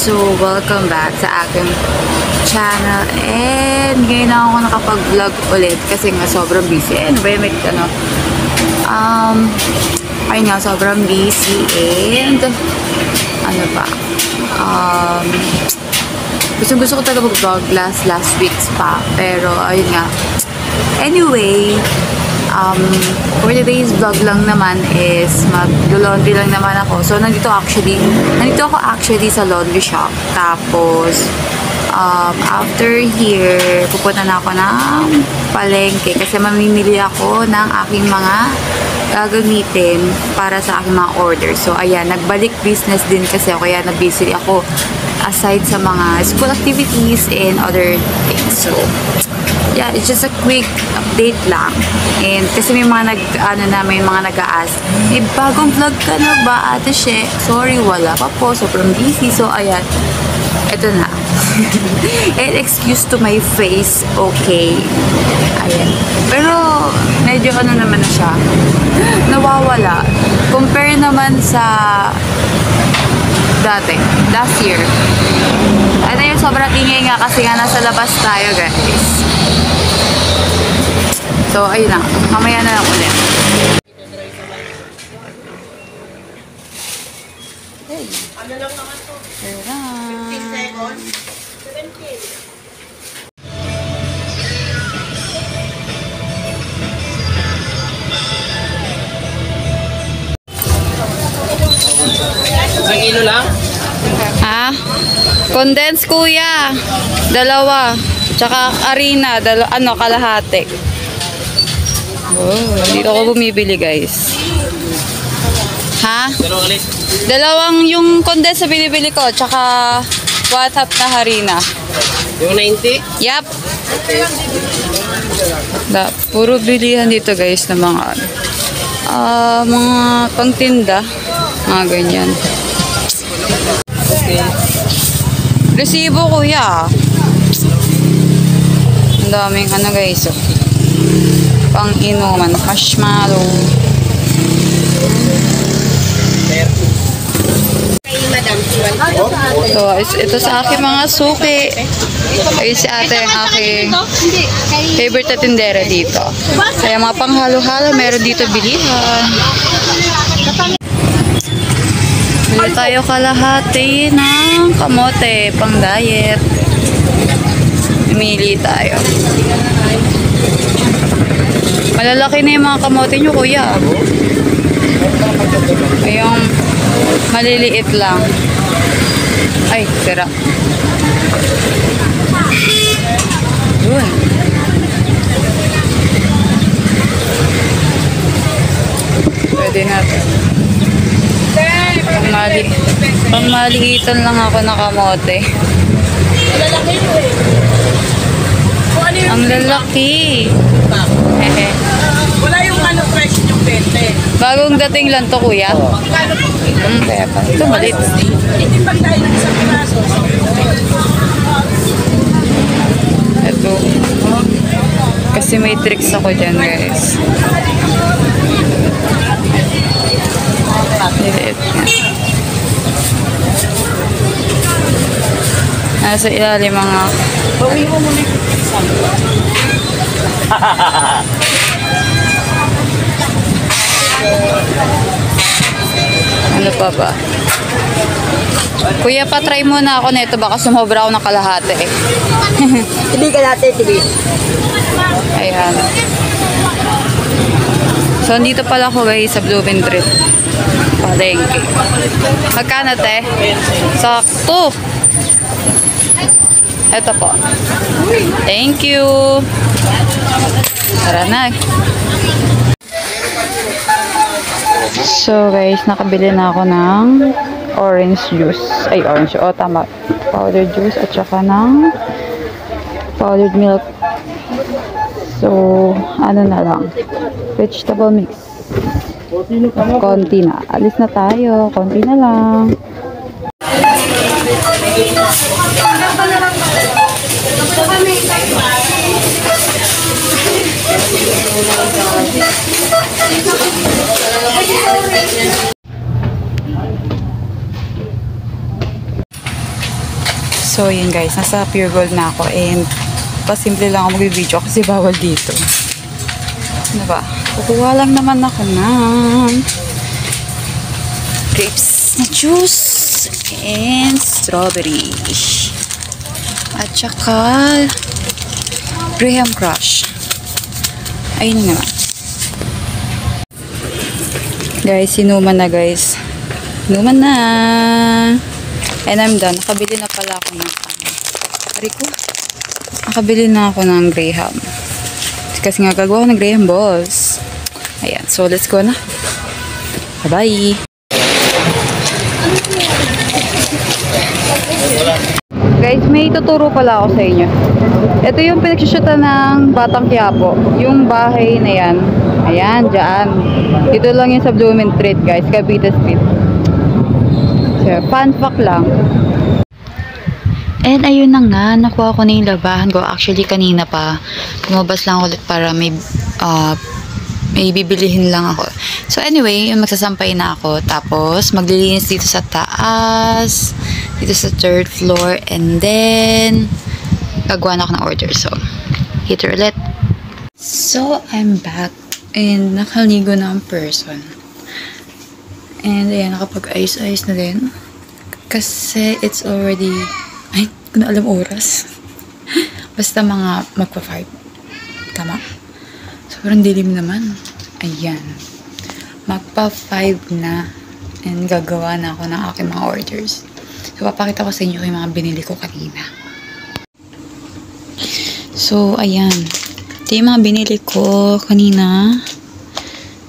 So, welcome back sa aking channel. And ngayon na ako nakapag-vlog ulit kasi nga sobrang busy. And may ayun nga, sobrang busy. And ano pa? Gusto ko talaga mag-vlog last weeks pa. Pero ayun nga. Anyway, for today's vlog lang naman is mag-laundry lang naman ako. So, nandito ako actually sa laundry shop. Tapos, after here, pupunta na ako ng palengke kasi mamimili ako ng aking mga gagamitin para sa aking mga orders. So, ayan, nagbalik business din kasi ako. Kaya na-busy ako aside sa mga school activities and other things. So, yeah, it's just a quick update lang. And kasi may mga nag-a-ask, may bagong vlog ka na ba, Ate She? Sorry, wala pa po. Sobrang busy. So, ayan. Ito na. And excuse to my face, okay. Ayan. Pero, medyo naman na siya. Nawawala. Compare naman sa dati, last year. Ano yung sobrang ingay nga kasi nga nasa labas tayo, guys. So, ayun na. Mamaya na lang ulit. Hey. Ano lang naman to? 15 seconds. 17. Isang kilo lang? Ha? Condensed, kuya. Dalawa. Tsaka harina. Kalahati. Oh, dito ako bumibili, guys. Ha? Dalawang yung condensed na binibili ko. Tsaka 1/2 na harina. Yung 90? Yep. Puro bilihan dito, guys, ng mga mga pangtinda. Mga ganyan. Okay. Resibo, kuya. Ang daming guys. Pang-inuman. Marshmallow. So, ito sa aking mga suki. Ay, si ate ang aking favorite na tindera dito. Kaya mga panghalo-halo, meron dito bilihan. Bili tayo kalahati ng kamote pang diet. Pumili tayo. Malalaki na yung mga kamote nyo, kuya. Yung maliliit lang. Ay, sira. Yun. Pwede natin. Pangmaliitan lang ako na kamote. Ang lalaki. Wala yung fresh yung 20. Bagong dating lang to, kuya. Kaya pa. Ito malit. Itimpag tayo ng isang piraso. Ito. Kasi may tricks ako dyan, guys. Liit nga. Nasa ilalim mga Bawi mo muna yung ano pa ba? Kuya, pa-try muna ako nito. Baka sumobra ako ng kalahati eh. Hindi ka natin, hindi. Ayan. So, dito pala ako, guys, sa Blooming Tree. Palengke. Magkano, te? Sakto. Ito po. Thank you. Tara na. So, guys, nakabili na ako ng orange juice. Ay, orange. O, tama. Powdered juice at saka ng powdered milk. So, ano na lang. Vegetable mix. Konti na. Alis na tayo. Konti na lang. So, yun guys. Nasa Pure Gold na ako. And, pasimple lang ako mag-video kasi bawal dito. Ano ba? Kukuha lang naman ako ng grapes na juice and strawberry. At saka Graham Crush. Ayun naman. Guys, sinuman na guys. Sinuman na. And I'm done. Nakabili na pala ako ng nakabili na ako ng Graham. Kasi nga gagawa ko ng Graham balls. Ayan. So, let's go na. Bye-bye. Guys, may tuturo pala ako sa inyo. Ito yung pinagsusutan ng Batang Quiapo. Yung bahay na yan. Ayan, dyan. Dito lang yung sa Blooming Street, guys. Cavite Street. So, fun fact lang. And ayun na nga, nakuha ko na yung labahan ko. Actually, kanina pa, lumabas lang ulit para may bibilihin lang ako. So anyway, magsasampay na ako. Tapos, maglilinis dito sa taas, dito sa third floor, and then, gagawa na ako ng order. So, hit ulit. So, I'm back. And nakaligo na ang person. And ayan, nakapag-ayos-ayos na din. Kasi it's already... Ay, hindi ko na alam oras. Basta mga magpa-5. Tama? Sobrang dilim naman. Ayan. Magpa-5 na. And gagawa na ako ng aking mga orders. So, papakita ko sa inyo yung mga binili ko kanina. So, ayan. Ito yung mga binili ko kanina.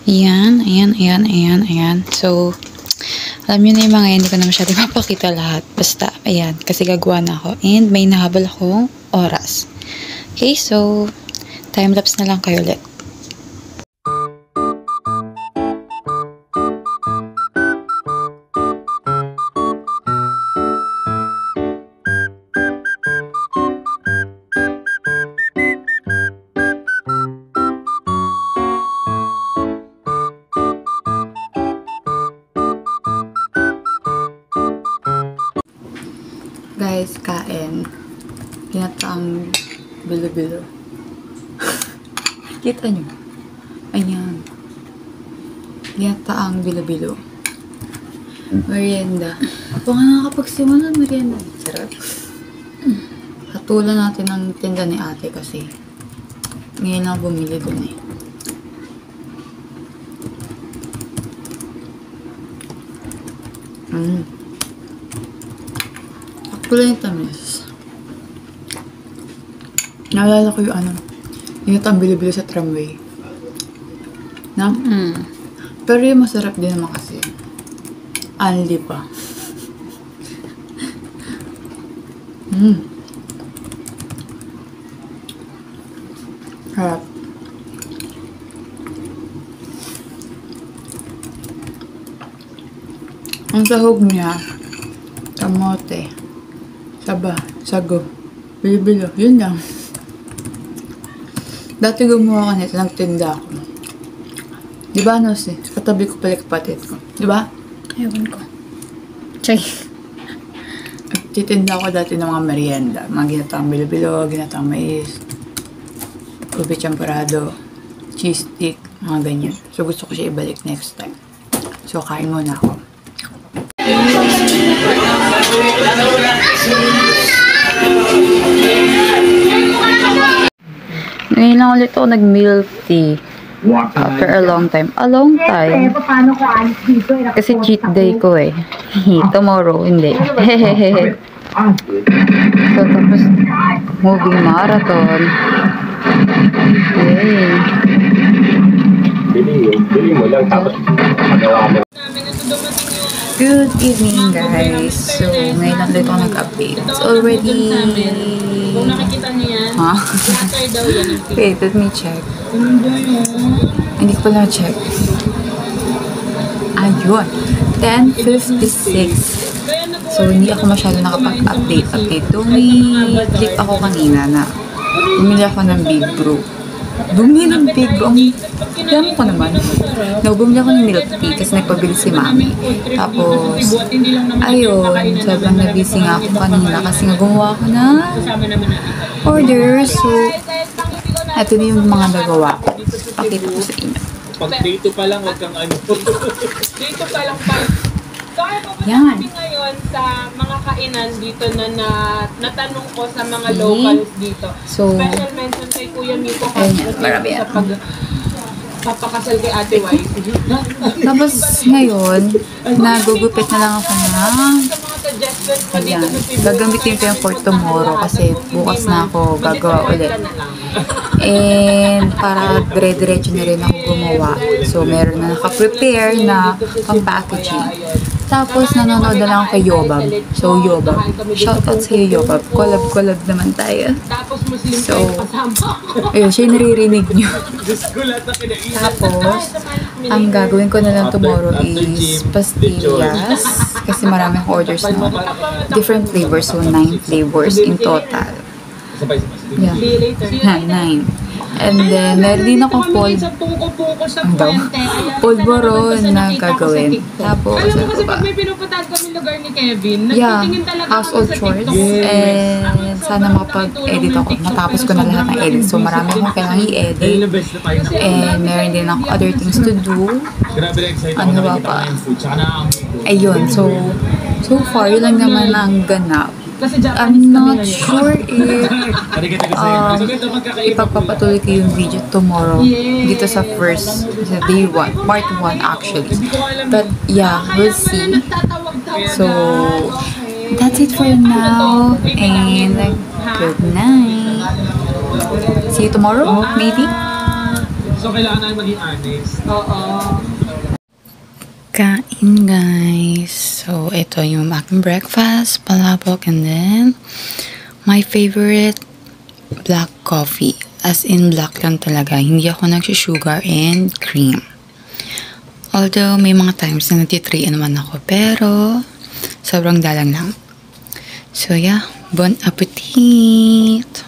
Ayan, ayan, ayan, ayan, ayan. So, alam nyo na yung mga hindi ko na masyado mapakita lahat. Basta, ayan, kasi gagawa na ako. And may nahabol akong oras. Okay, so, time-lapse na lang kayo ulit. Guys, kain. Ginataang bilo-bilo. Kita nyo? Ayan. Ginataang bilo-bilo. Merienda. Baka nakakapagsimula ng merienda. Sarap. Hatulan natin ang tinda ni ate kasi ngayon ako bumili dun eh. Kulay yung tamis. Naalala ko yung yung tambili-bili sa tramway. Na? Pero yung masarap din naman kasi. Anli pa. Harap. Ang sahog niya, kamote, saba, sago, bilo-bilo, yun lang. Dati gumawa ka nito, nagtinda ako. Diba katabi ko pala kapatid ko. Diba? Ewan ko. Chay. Nagtitinda ako dati ng mga merienda. Mga ginataang bilo-bilo, ginataang mais, ube champorado, cheese stick, mga ganyan. So gusto ko siya ibalik next time. So kain muna ako. Ngayon lang ulit ako nag-milk tea. After a long time. A long time. Kasi cheat day ko eh. Tomorrow, hindi. So, tapos, movie marathon. Yay. Bili mo lang tapos magawa mo. Good evening guys. So, ngayon lang ulit ako nag-update. It's already... Kung nakikita niyo yan, Huh? after daw yan. Wait, let me check. Hindi ko pala check. Ayun. 10:56. So, hindi ako masyado nakapag-update. So, may clip ako kanina na bumili ako ng Big Brew. bumili ng big yan ko naman. No, bumili ako ng milk tea kasi nagpabili si mami. Tapos, ayun, sobrang nabisi nga ako kanina kasi nga gumawa ako na order. So, ito na yung mga nagawa ko. Pakita ko sa inyo. Pag dito pa lang, huwag kang ano. Dito pa lang pa. So, ay pupunta Yan. kami ngayon sa mga kainan dito na natanong ko sa mga locals dito. So, Special mention kay Kuya Miko ayun kasi yan, marami yan. sa papakasal kay Ate White. Tapos ngayon, nagugupit na lang ako na Sa mga suggestions mo dito ayan. sa Cebu. Gagamitin ko yung for tomorrow kasi bukas na ako gagawa ulit. Na lang. And para dire-diretso na rin ako gumawa. So, meron na naka-prepare na pang-packaging. Tapos, nanonood na lang ako kay Yobab. So, Yobab. Shoutout sa iyo, Yobab. Collab-collab naman tayo. Tapos Muslim So, kayo kasama. ayun, siya yung naririnig nyo. Diyos ko lahat na kinaisip. Tapos, ang gagawin ko na lang tomorrow is pastillas. Kasi marami akong orders na different flavors. So, 9 flavors in total. Sabay-sabay. Yeah. See you later. 9. And then, meron din akong pungko-pungko sa Ang daw? puwente. Ayan, Polvoron isa na nakita ko sa gagawin. TikTok. Tapos, Alam mo ano kasi ba? pag may pinupuntahan kami lugar ni Kevin, Yeah, nagtitingin talaga household sa chores. TikTok. And sana makapag-edit ako. Matapos ko na lahat ng edit. So, marami akong kailangan Ayun i-edit. na best na tayo na. And meron din ako other things to do. Grabe na excited Ano ako ba nakikita pa? ko yung food. Tsaka nakakamoy ko. Ayun. So far, yun lang naman ang ganap. Kasi Japanese I'm kami not ngayon. sure if Nakikita ko sa'yo. So, ganito magkakaiba. ipagpapatuloy ko yung video tomorrow Yes. dito sa day 1, part 1 actually. But yeah, we'll see. So, that's it for now. And good night. See you tomorrow, maybe? So, kailangan namin maging honest. Oo. Kain guys. So, ito yung aking breakfast, palabok, and then my favorite black coffee. As in black lang talaga. Hindi ako nagsusugar and cream. Although, may mga times na nagtitrain naman ako. Pero, sobrang dalang lang. So, yeah. Bon appetit!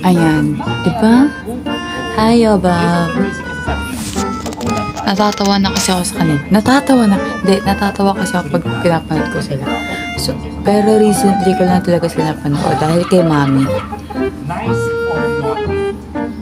Ayan. Diba? Hi, Yobab. Natatawa na kasi ako sa kanila. Natatawa kasi ako pag pinapanood ko sila. So, pero recently ko lang talaga sila napanood dahil kay mami. Nice or not?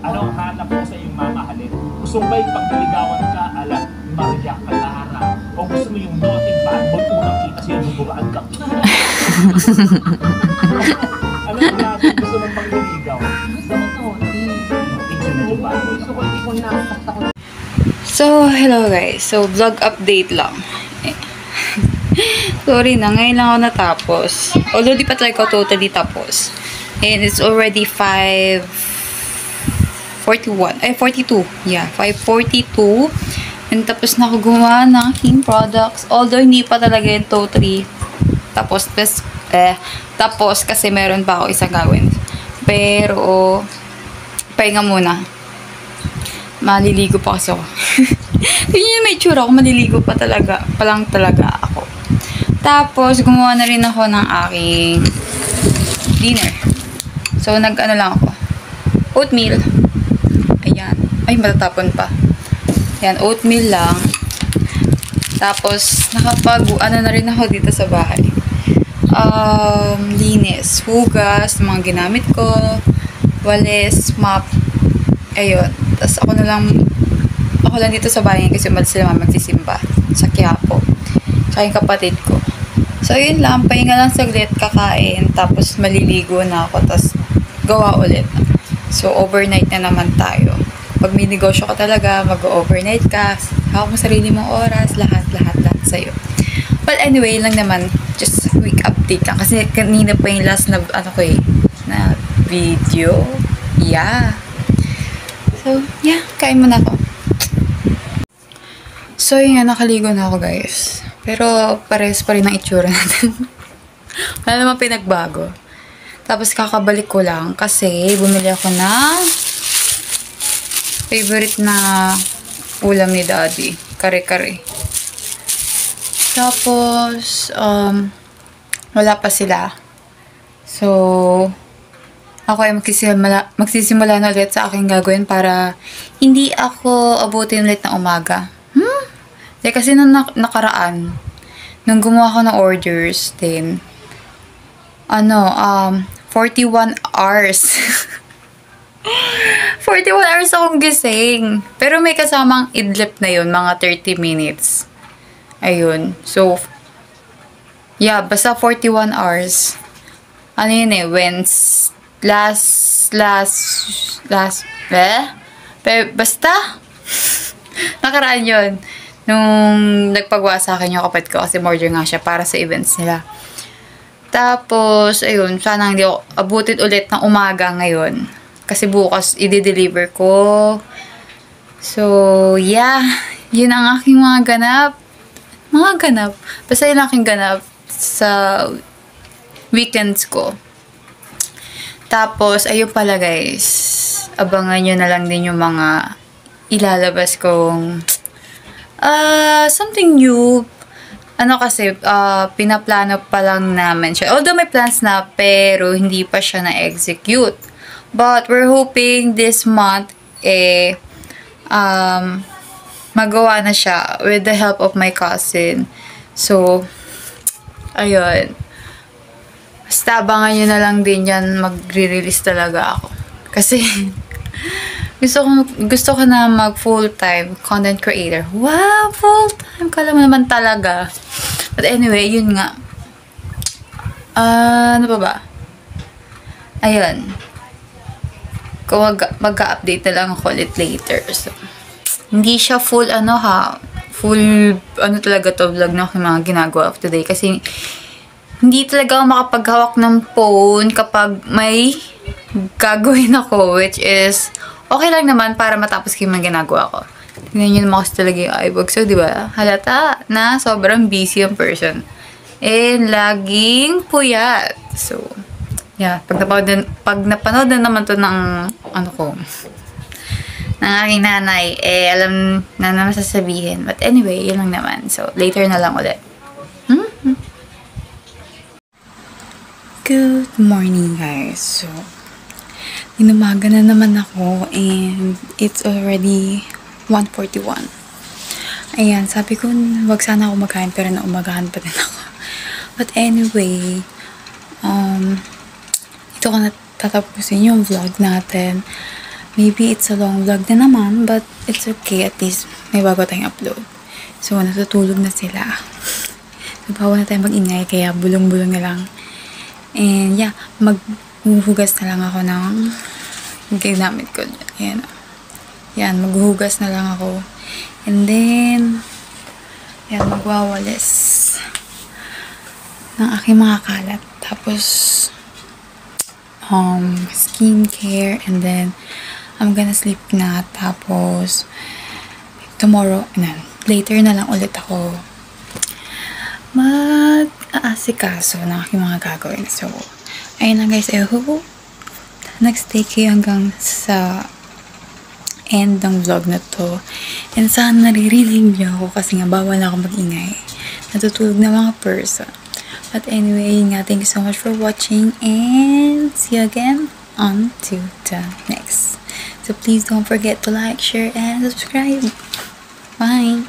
Anong hanap mo sa iyong mamahalin? Gusto mo ba ipagdiligawan ka ala Maria Clara? O gusto mo yung naughty bad boy unang kita siya buburaan ka? Anong klase gusto mong pagdiligaw? Gusto ko naughty. Ito na yung bad boy. Gusto ko hindi ko nakasakta ko. So, hello guys. So, vlog update lang. Sorry na, ngayon lang ako natapos. Although, di pa talaga ako totally tapos. And it's already 5:41. Ay, 42. Yeah, 5:42. And tapos na ako gumawa ng aking products. Although, hindi pa talaga yung totally tapos. Tapos, kasi meron pa ako isang gawin. Pero, pahinga muna. Maliligo pa kasi ako. Tingnan niyo may tsura ako. Maliligo pa lang talaga ako. Tapos, gumawa na rin ako ng aking dinner. So, nag-ano lang ako. Oatmeal. Ayan. Ay, matatapon pa. Ayan, oatmeal lang. Tapos, ano na rin ako dito sa bahay. Linis. Hugas, mga ginamit ko. Walis, mop. Ayun. Tapos ako lang dito sa bahay kasi umalis sila magsisimba sa Quiapo. Tsaka yung kapatid ko. So, yun lang. Pahinga lang saglit, kakain. Tapos, maliligo na ako. Tapos, gawa ulit. So, overnight na naman tayo. Pag may negosyo ka talaga, mag-overnight ka. Hawak mo sarili mong oras. Lahat sa'yo. But anyway, lang naman. Just a quick update lang. Kasi kanina pa yung last na, na video. Yeah. So, yeah, kain muna ako. So, yun nga, nakaligo na ako, guys. Pero, pares pa rin ang itsura natin. Wala naman pinagbago. Tapos, kakabalik ko lang kasi bumili ako ng favorite na ulam ni Daddy. Kare-kare. Tapos, wala pa sila. So, ako ay magsisimula na ulit sa aking gagawin para hindi ako abutin ulit ng umaga. Kasi nung nakaraan, nung gumawa ko ng orders din, 41 hours. 41 hours akong gising. Pero may kasamang idlip na yun, mga 30 minutes. Ayun. So, yeah, basta 41 hours. Ano yun basta, nakaraan yun. Nung nagpagawa sa akin yung kapatid ko kasi order nga siya para sa events nila. Tapos, ayun, sana hindi ako abutin ulit ng umaga ngayon. Kasi bukas, i-deliver ko. So, yeah. Yun ang aking mga ganap. Basta yun ang aking ganap sa weekends ko. Tapos, ayun pala guys. Abangan nyo na lang din yung mga ilalabas kong something new. Kasi, pinaplano pa lang namin siya. Although may plans na, pero hindi pa siya na-execute. But, we're hoping this month, magawa na siya with the help of my cousin. So, ayun. Basta abangan nyo na lang din yan. Magre-release talaga ako. Kasi, gusto ko na mag full-time content creator. Wow, full-time. Kala mo naman talaga. But anyway, yun nga. Ano pa ba? Ayun. Kung mag-update na lang ako ulit later. So, hindi siya full talaga to vlog na aking mga ginagawa of today. Kasi, hindi talaga ako makapaghawak ng phone kapag may gagawin ako, which is okay lang naman para matapos ko yung mga ginagawa ko. Tingnan nyo naman kasi talaga yung eyebag. So, di ba? Halata na sobrang busy ang person. And, laging puyat. So, yeah. Pag napanood na naman to ng, ng aking nanay, alam na naman sasabihin. But anyway, yun lang naman. So, later na lang ulit. Good morning, guys. So, inumaga na naman ako and it's already 1:41. Ayan, sabi ko, wag sana ako magkain pero naumagahan pa din ako. But anyway, ito ko na tatapusin yung vlog natin. Maybe it's a long vlog na naman, but it's okay. At least, may bago tayong upload. So, natutulog na sila. So, bawal na tayo mag-ingay, kaya bulong-bulong na lang. And, yeah, maghuhugas na lang ako ng ginamit ko. Ayan. Yan, maghuhugas na lang ako. And then, yan, magwawalis ng aking mga kalat. Tapos, skincare. And then, I'm gonna sleep na. Tapos, tomorrow, later na lang ulit ako mag-aasikaso ng aking mga gagawin. So, ayun lang guys. I hope nag-stay kayo hanggang sa end ng vlog na to. And sana naririnig niyo ako kasi nga bawal na ako mag-ingay. Natutulog na mga person. But anyway, thank you so much for watching and see you again on to the next. So please don't forget to like, share, and subscribe. Bye!